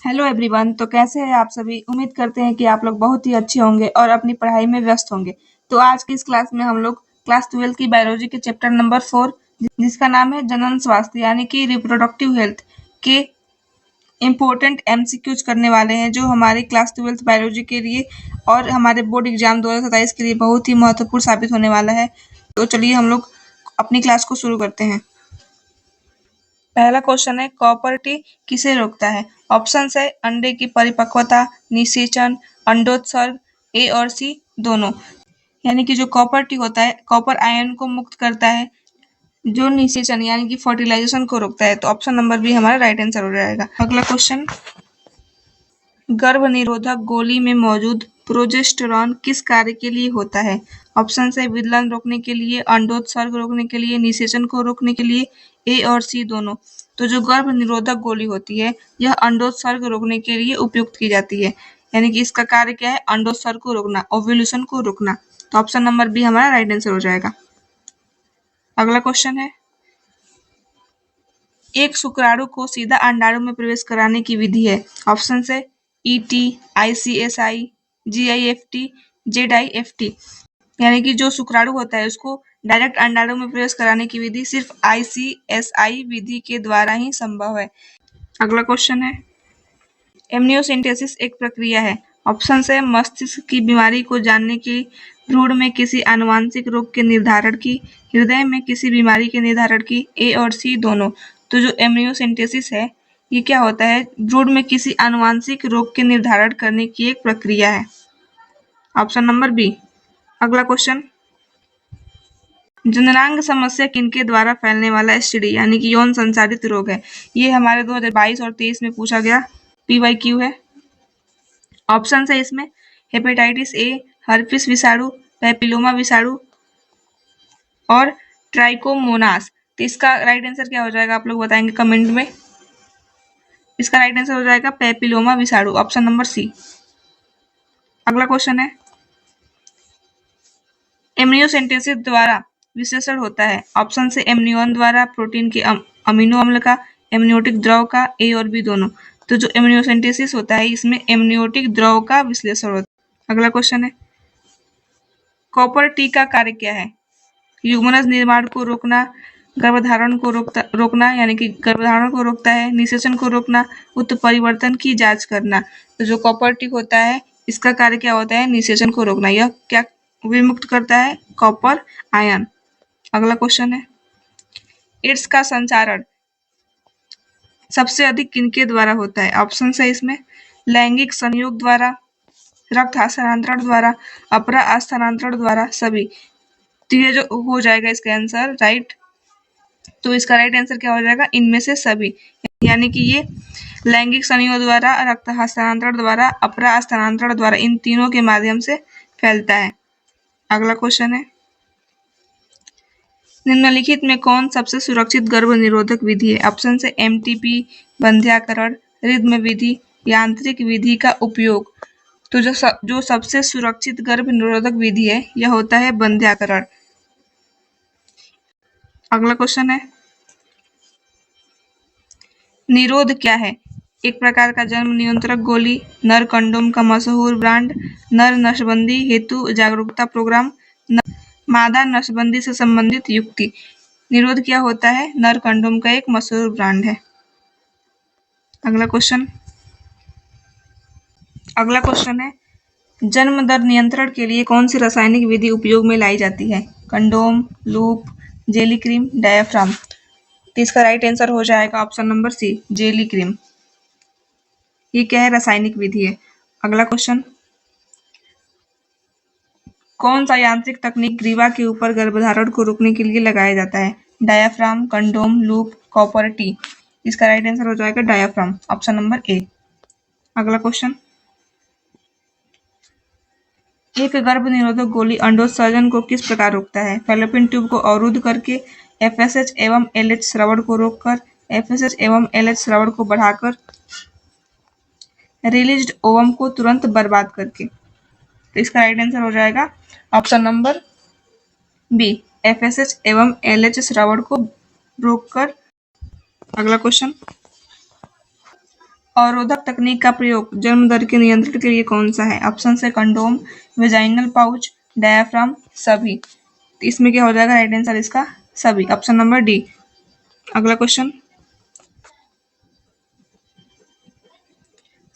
Hello everyone. तो कैसे हैं आप सभी। उम्मीद करते हैं कि आप लोग बहुत ही अच्छे होंगे और अपनी पढ़ाई में व्यस्त होंगे। तो आज की इस क्लास में हम लोग क्लास 12 की बायोलॉजी के चैप्टर नंबर 4 जिसका नाम है जनन स्वास्थ्य यानी कि रिप्रोडक्टिव हेल्थ के इम्पोर्टेंट एमसीक्यूज करने वाले हैं, जो हमारी क्लास 12 बायोलॉजी के लिए और हमारे बोर्ड एग्जाम 2027 के लिए बहुत ही महत्वपूर्ण साबित होने वाला है। तो चलिए हम लोग अपनी क्लास को शुरू करते हैं। पहला क्वेश्चन है, कॉपर टी किसे रोकता है। ऑप्शन है अंडे की परिपक्वता, निषेचन, अंडोत्सर्ग, ए और सी दोनों। यानी कि जो कॉपर टी होता है कॉपर आयन को मुक्त करता है, जो निषेचन यानी कि फर्टिलाइजेशन को रोकता है। तो ऑप्शन नंबर बी हमारा राइट आंसर हो जाएगा। अगला क्वेश्चन, गर्भ निरोधक गोली में मौजूद प्रोजेस्टेरॉन किस कार्य के लिए होता है। ऑप्शन है विदलन रोकने के लिए, अंडोत्सर्ग रोकने के लिए, निषेचन को रोकने के लिए, ए और सी दोनों। तो जो गर्भ निरोधक गोली होती है यह अंडोत्सर्ग रोकने के लिए उपयुक्त की जाती है। यानी कि इसका कार्य क्या है, अंडोत्सर्ग को रोकना, ओव्यूलेशन को रोकना। तो ऑप्शन नंबर बी हमारा राइट आंसर हो जाएगा। अगला क्वेश्चन है, एक शुक्राणु को सीधा अंडाणु में प्रवेश कराने की विधि है। ऑप्शन है ईटी, आईसीएसआई, जीआईएफटी, जेडआईएफटी। यानी कि जो शुक्राणु होता है उसको डायरेक्ट अंडाणु में प्रवेश कराने की विधि सिर्फ आईसीएसआई विधि के द्वारा ही संभव है। अगला क्वेश्चन है, एमनियोसेंटेसिस एक प्रक्रिया है। ऑप्शन है मस्तिष्क की बीमारी को जानने की, भ्रूण में किसी आनुवांशिक रोग के निर्धारण की, हृदय में किसी बीमारी के निर्धारण की, ए और सी दोनों। तो जो एमनियोसेंटेसिस है ये क्या होता है, भ्रूण में किसी आनुवांशिक रोग के निर्धारण करने की एक प्रक्रिया है। Option number B. अगला क्वेश्चन, जननांग समस्या किनके द्वारा फैलने वाला एसटीडी यानी कि यौन संचारित रोग है। ये हमारे 2022 और 23 में पूछा गया पीवाईक्यू है। ऑप्शन है इसमें हेपेटाइटिस ए, हर्पिस विषाणु, पैपिलोमा विषाणु और ट्राइकोमोनास। तो इसका राइट आंसर क्या हो जाएगा आप लोग बताएंगे कमेंट में। इसका राइट आंसर हो जाएगा पैपिलोमा विषाणु, ऑप्शन नंबर सी। अगला क्वेश्चन है, एमनियोसेंटेसिस द्वारा विश्लेषण होता है। ऑप्शन से एमनियोन द्वारा, प्रोटीन के अमीनो अम्ल का, एमनियोटिक द्रव का, ए और बी दोनों। तो जो एमनियोसेंटेसिस होता है इसमें एमनियोटिक द्रव का विश्लेषण होता है। अगला क्वेश्चन है, कॉपर टी का कार्य क्या है। युग्मनज निर्माण को रोकना, गर्भधारण को रोकना यानी कि गर्भधारण को रोकता है, निषेचन को रोकना, उत्परिवर्तन की जांच करना। तो जो कॉपर टी होता है इसका कार्य क्या होता है, निषेचन को रोकना। यह क्या विमुक्त करता है, कॉपर आयन। अगला क्वेश्चन है, एड्स का संचारण सबसे अधिक किनके द्वारा होता है। ऑप्शन है इसमें लैंगिक संयोग द्वारा, रक्त हस्तांतरण द्वारा, अपरा स्थानांतरण द्वारा, सभी। तो ये जो हो जाएगा इसका आंसर राइट। तो इसका राइट आंसर क्या हो जाएगा, इनमें से सभी। यानी कि ये लैंगिक संयोग द्वारा, रक्त हस्तांतरण द्वारा, अपरा स्थानांतरण द्वारा, इन तीनों के माध्यम से फैलता है। अगला क्वेश्चन है, निम्नलिखित में कौन सबसे सुरक्षित गर्भ निरोधक विधि है। ऑप्शन है एमटीपी, बंध्याकरण, रिद्म विधि, यांत्रिक विधि का उपयोग। तो जो सबसे सुरक्षित गर्भ निरोधक विधि है यह होता है बंध्याकरण। अगला क्वेश्चन है, निरोध क्या है। एक प्रकार का जन्म नियंत्रक गोली, नर कंडोम का मशहूर ब्रांड, नर नसबंदी हेतु जागरूकता प्रोग्राम, मादा नसबंदी से संबंधित युक्ति। निरोध क्या होता है, नर कंडोम का एक मशहूर ब्रांड है। अगला क्वेश्चन है, जन्म दर नियंत्रण के लिए कौन सी रासायनिक विधि उपयोग में लाई जाती है। Condom, loop, jelly cream, diaphragm. तो इसका राइट आंसर हो जाएगा option number C, jelly cream. ये क्या है, रासायनिक विधि है। अगला क्वेश्चन, कौन सा यांत्रिक तकनीक ग्रीवा के ऊपर गर्भधारण को रोकने के लिए लगाया जाता है। Diaphragm, condom, loop, copper T. इसका राइट आंसर हो जाएगा डायाफ्राम, ऑप्शन नंबर ए। अगला क्वेश्चन, एक गर्भ निरोधक गोली अंडोत्सर्जन को किस प्रकार रोकता है। फैलोपियन ट्यूब को अवरुद्ध करके, एफएसएच एवं एलएच श्रवण को रोककर, एफएसएच एवं एलएच श्रवण को बढ़ाकर, रिलीज्ड ओवम को तुरंत बर्बाद करके। तो इसका राइट आंसर हो जाएगा ऑप्शन नंबर बी, एफएसएच एवं एलएच श्रवण को रोककर। अगला क्वेश्चन, अवरोधक तकनीक का प्रयोग जन्म दर के नियंत्रण के लिए कौन सा है? ऑप्शन है कंडोम, वेजाइनल पाउच, डायाफ्राम, सभी। इसमें क्या हो जाएगा राइट आंसर इसका? सभी, ऑप्शन नंबर डी। अगला क्वेश्चन,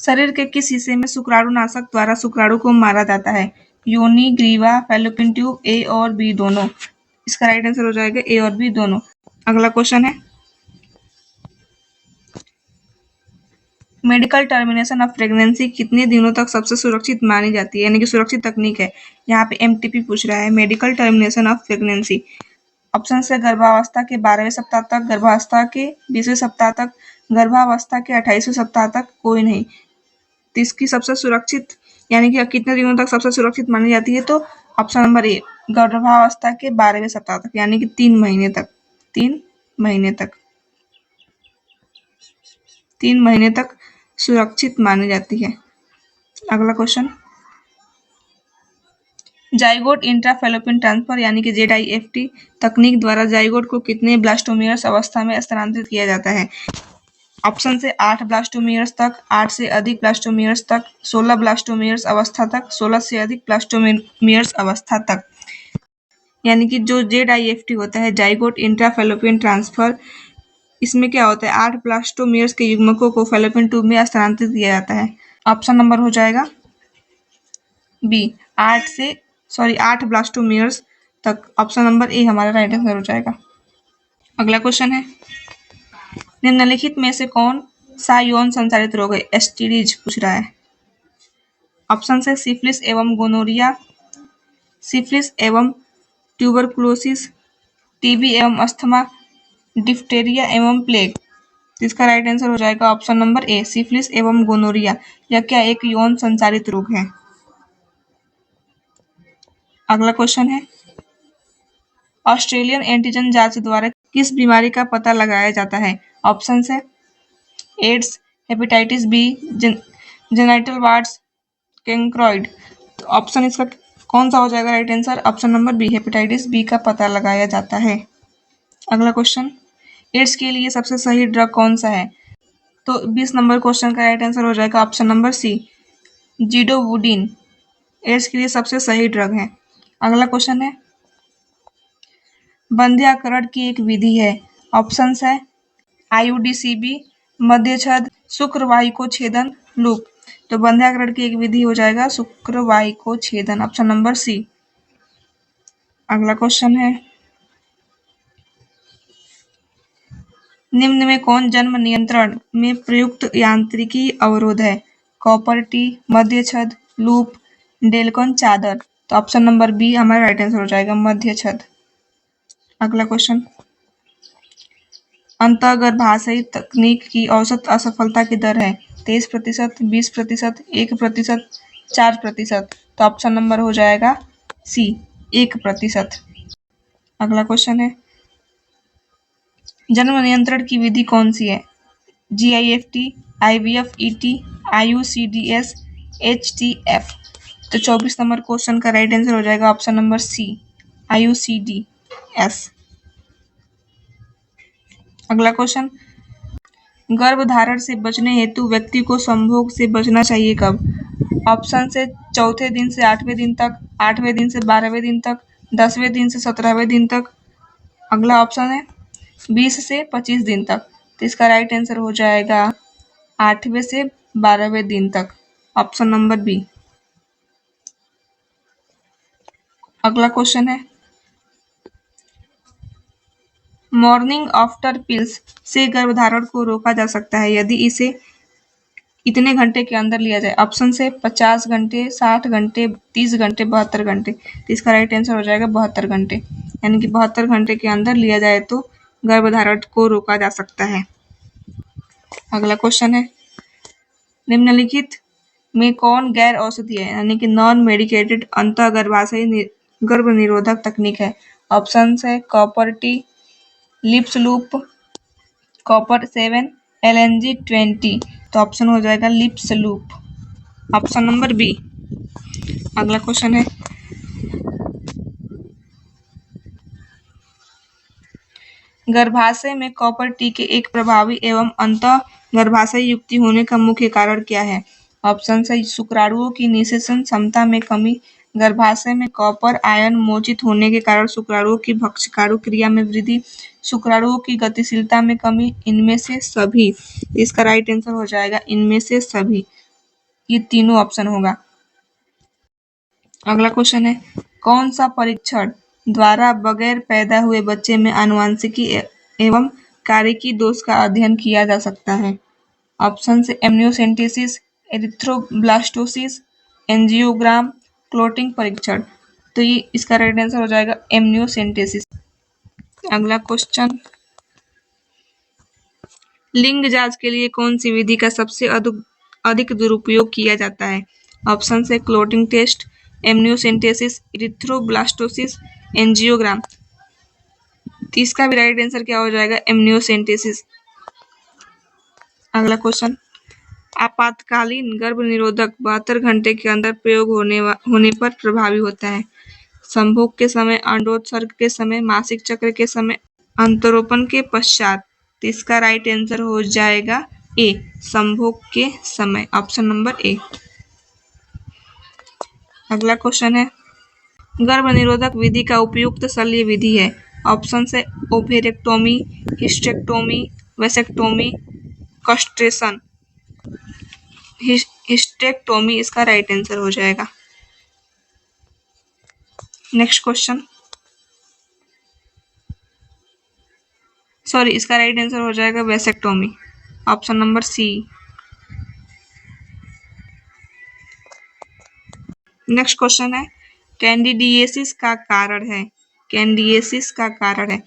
शरीर के किस हिस्से में शुक्राणुनाशक द्वारा शुक्राणु को मारा जाता है? योनि, ग्रीवा, फैलोपियन ट्यूब, ए और बी दोनों। इसका राइट आंसर हो जाएगा ए और बी दोनों। अगला क्वेश्चन है, मेडिकल टर्मिनेशन ऑफ प्रेगनेंसी कितने दिनों तक सबसे सुरक्षित मानी जाती है, यानी कि सुरक्षित तकनीक है? यहाँ पे एमटीपी पूछ रहा है, medical termination of pregnancy. Option से गर्भावस्था के 12वें सप्ताह तक, गर्भावस्था के 20वें सप्ताह तक, गर्भावस्था के 28वें सप्ताह तक, कोई नहीं। तो इसकी सबसे सुरक्षित यानी कि कितने दिनों तक सबसे सुरक्षित मानी जाती है? तो ऑप्शन नंबर ए, गर्भावस्था के 12वें सप्ताह तक, यानी कि 3 महीने तक। 3 महीने तक, 3 महीने तक सुरक्षित मानी जाती है। अगला क्वेश्चन, जाइगोट इंट्राफैलोपियन ट्रांसफर यानी कि ZIFT तकनीक द्वारा जाइगोट को कितने ब्लास्टोमेरियस अवस्था में स्थानांतरित किया जाता है? ऑप्शन से 8 ब्लास्टोमेरियस तक, 8 से अधिक ब्लास्टोमेरियस तक, 16 ब्लास्टोमेरियस अवस्था तक, 16 से अधिक ब्लास्टोमेरियस अवस्था तक। यानी कि जो ZIFT होता है, जाइगोट इंट्राफैलोपियन ट्रांसफर, इसमें क्या होता है 8 ब्लास्टोमेरियस के युग्मकों को फैलोपियन ट्यूब में स्थानांतरित किया जाता है। ऑप्शन नंबर हो जाएगा बी, 8 ब्लास्टोमेरियस तक। ऑप्शन नंबर ए हमारा राइट आंसर हो जाएगा। अगला क्वेश्चन है, निम्नलिखित में से कौन सा यौन संचारित रोग है? एसटीडीज पूछ रहा है। ऑप्शन है सिफिलिस एवं गोनोरिया, सिफिलिस एवं ट्यूबरकुलोसिस, टीबी एवं अस्थमा, डिप्टेरिया एवं प्लेग। इसका राइट आंसर हो जाएगा ऑप्शन नंबर ए, सिफिलिस एवं गोनोरिया। यह क्या एक यौन संचारित रोग है? अगला क्वेश्चन है, ऑस्ट्रेलियन एंटीजन जांच द्वारा किस बीमारी का पता लगाया जाता है? ऑप्शन है AIDS, hepatitis B, genital warts, chancroid. तो ऑप्शन इसका कौन सा हो जाएगा right answer? Option number B, hepatitis B का पता लगाया जाता है। अगला क्वेश्चन, एड्स के लिए सबसे सही ड्रग कौन सा है? तो 20 नंबर क्वेश्चन का राइट आंसर हो जाएगा option number C, zidovudine AIDS के लिए सबसे सही ड्रग है। अगला क्वेश्चन है, बंध्याकरण की एक विधि है। ऑप्शन है IUDCB, मध्यछद, शुक्रवाहिको छेदन, लूप। तो बंध्याकरण की एक विधि हो जाएगा शुक्रवाहिको छेदन, ऑप्शन नंबर सी। अगला क्वेश्चन है, निम्न में कौन जन्म नियंत्रण में प्रयुक्त यांत्रिकी अवरोध है? कॉपर टी, मध्यछद, लूप, डेल्कन चादर। तो ऑप्शन नंबर बी हमारा राइट आंसर हो जाएगा, मध्यछद। अगला क्वेश्चन, अंतःगर्भाशयी तकनीक की औसत असफलता की दर है 23%, 20%, 1%, 4%। तो ऑप्शन नंबर हो जाएगा सी, 1%। अगला क्वेश्चन है, जन्म नियंत्रण की विधि कौन सी है? GIFT, IVF, ET, IUCDS, HTF। तो 24 नंबर क्वेश्चन का राइट आंसर हो जाएगा ऑप्शन नंबर सी, IUCDS। अगला क्वेश्चन, गर्भधारण से बचने हेतु व्यक्ति को संभोग से बचना चाहिए कब? ऑप्शन से चौथे दिन से 8वें दिन तक, 8वें दिन से 12वें दिन तक, 10वें दिन से 17वें दिन तक। अगला ऑप्शन है 20 से 25 दिन तक। तो इसका राइट आंसर हो जाएगा 8वें से 12वें दिन तक, ऑप्शन नंबर बी। अगला क्वेश्चन है, मॉर्निंग आफ्टर पिल्स से गर्भधारण को रोका जा सकता है यदि इसे कितने घंटे के अंदर लिया जाए? ऑप्शन से 50 घंटे, 60 घंटे, 30 घंटे, 72 घंटे। तो इसका राइट आंसर हो जाएगा 72 घंटे, यानी कि 72 घंटे के अंदर लिया जाए तो गर्भधारण को रोका जा सकता है। अगला क्वेश्चन है, निम्नलिखित में कौन गैर औषधीय है यानी कि नॉन मेडिकेटेड अंतःगर्भाशयी गर्भ निरोधक तकनीक है? ऑप्शन है copper T, Lippes loop, copper 7, LNG 20। तो ऑप्शन हो जाएगा Lippes loop, option number B. अगला क्वेश्चन है, गर्भाशय में कॉपर टी के एक प्रभावी एवं अंतः गर्भाशय युक्ति होने का मुख्य कारण क्या है? ऑप्शन है शुक्राणुओं की निषेचन क्षमता में कमी, गर्भाशय में कॉपर आयन मोचित होने के कारण शुक्राणुओं की भक्षकाणु क्रिया में वृद्धि, शुक्राणुओं की गतिशीलता में कमी, इनमें से सभी। इसका राइट आंसर हो जाएगा इनमें से सभी। ये तीनों ऑप्शन होगा। अगला क्वेश्चन है, कौन सा परीक्षण द्वारा बगैर पैदा हुए बच्चे में आनुवंशिकी एवं कार्यकी दोष का अध्ययन किया जा सकता है? ऑप्शन से एमनियोसेंटेसिस, एरिथ्रोब्लास्टोसिस, एंजियोग्राम, क्लोटिंग परीक्षण। तो ये इसका राइट आंसर हो जाएगा एमनियोसेंटेसिस। अगला क्वेश्चन, लिंग जांच के लिए कौन सी विधि का सबसे अधिक दुरुपयोग किया जाता है? ऑप्शन से clotting test, amniocentesis, erythroblastosis, angiogram. इसका भी राइट आंसर क्या हो जाएगा? एमनियोसेंटेसिस। अगला क्वेश्चन, आपातकालीन गर्भ निरोधक 72 घंटे के अंदर प्रयोग होने पर प्रभावी होता है। संभोग के समय, अंडोत्सर्ग के समय, मासिक चक्र के समय, अंतरोपण के पश्चात। तो इसका राइट आंसर हो जाएगा ए, संभोग के समय, ऑप्शन नंबर ए। अगला क्वेश्चन है, गर्भ निरोधक विधि का उपयुक्त शल्य विधि है। ऑप्शन है ovariectomy, hysterectomy, vasectomy, castration. Hysterectomy इसका राइट आंसर हो जाएगा। नेक्स्ट क्वेश्चन, सॉरी, इसका राइट आंसर हो जाएगा vasectomy, option number C. Next question है, कैंडिडिएसिस का कारण है, कैंडिडिएसिस का कारण है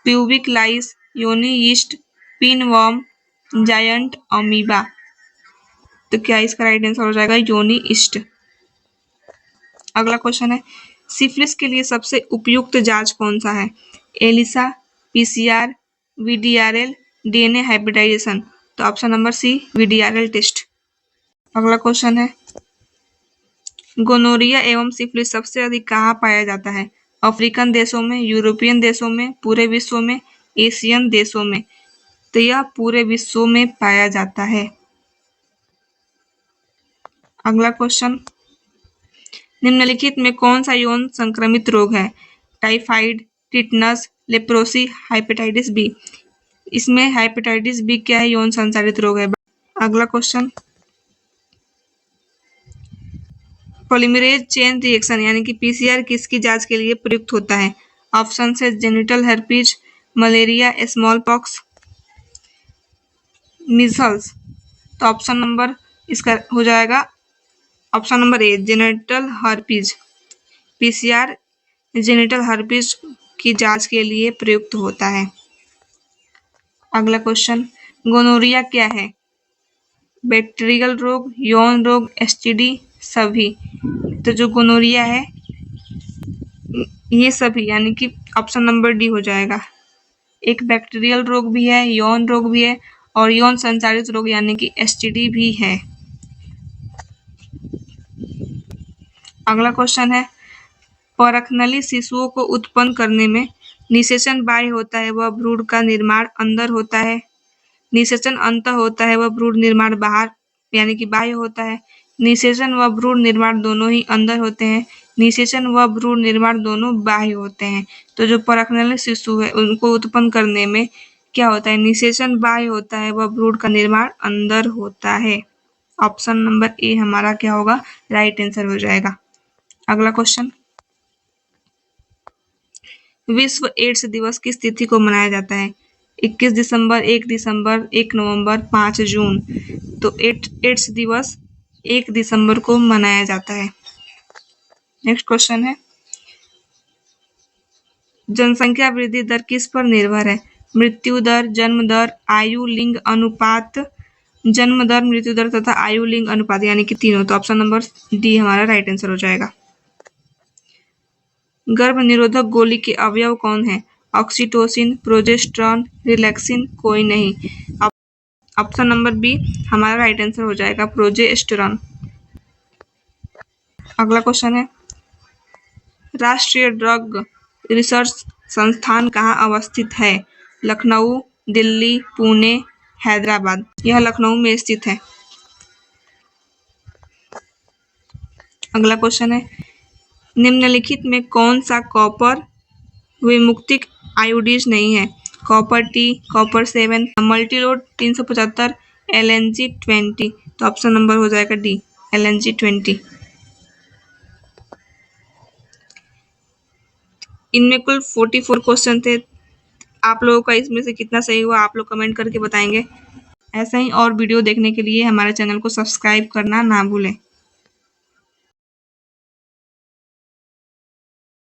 प्यूबिक लाइस, योनि यीस्ट, पिनवर्म, जायंट अमीबा। तो क्या इसका राइट आंसर हो जाएगा योनि यीस्ट। अगला क्वेश्चन है, सिफिलिस के लिए सबसे उपयुक्त जांच कौन सा है? ELISA, PCR, VDRL, DNA hybridisation. तो option number C, VDRL test. अगला क्वेश्चन है, गोनोरिया एवं सिफिलिस सबसे अधिक कहाँ पाया जाता है? अफ्रीकन देशों में, यूरोपियन देशों में, पूरे विश्व में, एशियन देशों में। तो यह पूरे विश्व में पाया जाता है। अगला क्वेश्चन, निम्नलिखित में कौन सा यौन संक्रमित रोग है? Typhoid, tetanus, leprosy, hepatitis B. इसमें हेपेटाइटिस बी क्या है? यौन संचारित रोग है। अगला क्वेश्चन, पॉलीमरेज चेन रिएक्शन यानी कि पीसीआर किसकी जांच के लिए प्रयुक्त होता है? ऑप्शन है genital herpes, malaria, small pox, measles. तो ऑप्शन नंबर इसका हो जाएगा option number A, genital herpes. PCR genital herpes की जांच के लिए प्रयुक्त होता है। अगला क्वेश्चन, गोनोरिया क्या है? बैक्टीरियल रोग, यौन रोग, एसटीडी, सभी। तो जो गोनोरिया है ये सभी, यानी कि ऑप्शन नंबर डी हो जाएगा। एक बैक्टीरियल रोग भी है, यौन रोग भी है और यौन संचारित रोग यानी कि एसटीडी भी है। अगला क्वेश्चन है, परखनली शिशुओं को उत्पन्न करने में निषेचन बाह्य होता है वह भ्रूण का निर्माण अंदर होता है, निषेचन अंतः होता है वह भ्रूण निर्माण बाहर यानी कि बाह्य होता है, निषेचन व भ्रूण निर्माण दोनों ही अंदर होते हैं, निषेचन व भ्रूण निर्माण दोनों बाह्य होते हैं। तो जो परखनली शिशु है उनको उत्पन्न करने में क्या होता है? निषेचन बाह्य होता है वह भ्रूण का निर्माण अंदर होता है। ऑप्शन नंबर ए हमारा क्या होगा? राइट आंसर हो जाएगा। अगला क्वेश्चन, विश्व एड्स दिवस किस तिथि को मनाया जाता है? 21 दिसंबर, 1 दिसंबर, 1 नवंबर, 5 जून। तो एड्स दिवस 1 दिसंबर को मनाया जाता है। नेक्स्ट क्वेश्चन है, जनसंख्या वृद्धि दर किस पर निर्भर है? मृत्यु दर, जन्म दर, आयु लिंग अनुपात, जन्म दर, मृत्यु दर तथा आयु लिंग अनुपात यानी कि तीनों। तो ऑप्शन नंबर डी हमारा राइट आंसर हो जाएगा। गर्भ निरोधक गोली के अवयव कौन है? ऑक्सीटोसिन, प्रोजेस्टेरॉन, रिलैक्सिन, कोई नहीं। ऑप्शन नंबर बी हमारा राइट आंसर हो जाएगा, प्रोजेस्टेरॉन। अगला क्वेश्चन है, राष्ट्रीय ड्रग रिसर्च संस्थान कहाँ अवस्थित है? लखनऊ, दिल्ली, पुणे, हैदराबाद, यह लखनऊ में स्थित है। अगला क्वेश्चन है, निम्नलिखित में कौन सा कॉपर विमुक्तिक आयोडीज नहीं है? Copper T, copper 7, Multiload 375, LNG 20। तो ऑप्शन नंबर हो जाएगा डी, LNG 20। इनमें कुल 44 क्वेश्चन थे। आप लोगों का इसमें से कितना सही हुआ आप लोग कमेंट करके बताएंगे। ऐसा ही और वीडियो देखने के लिए हमारे चैनल को सब्सक्राइब करना ना भूलें।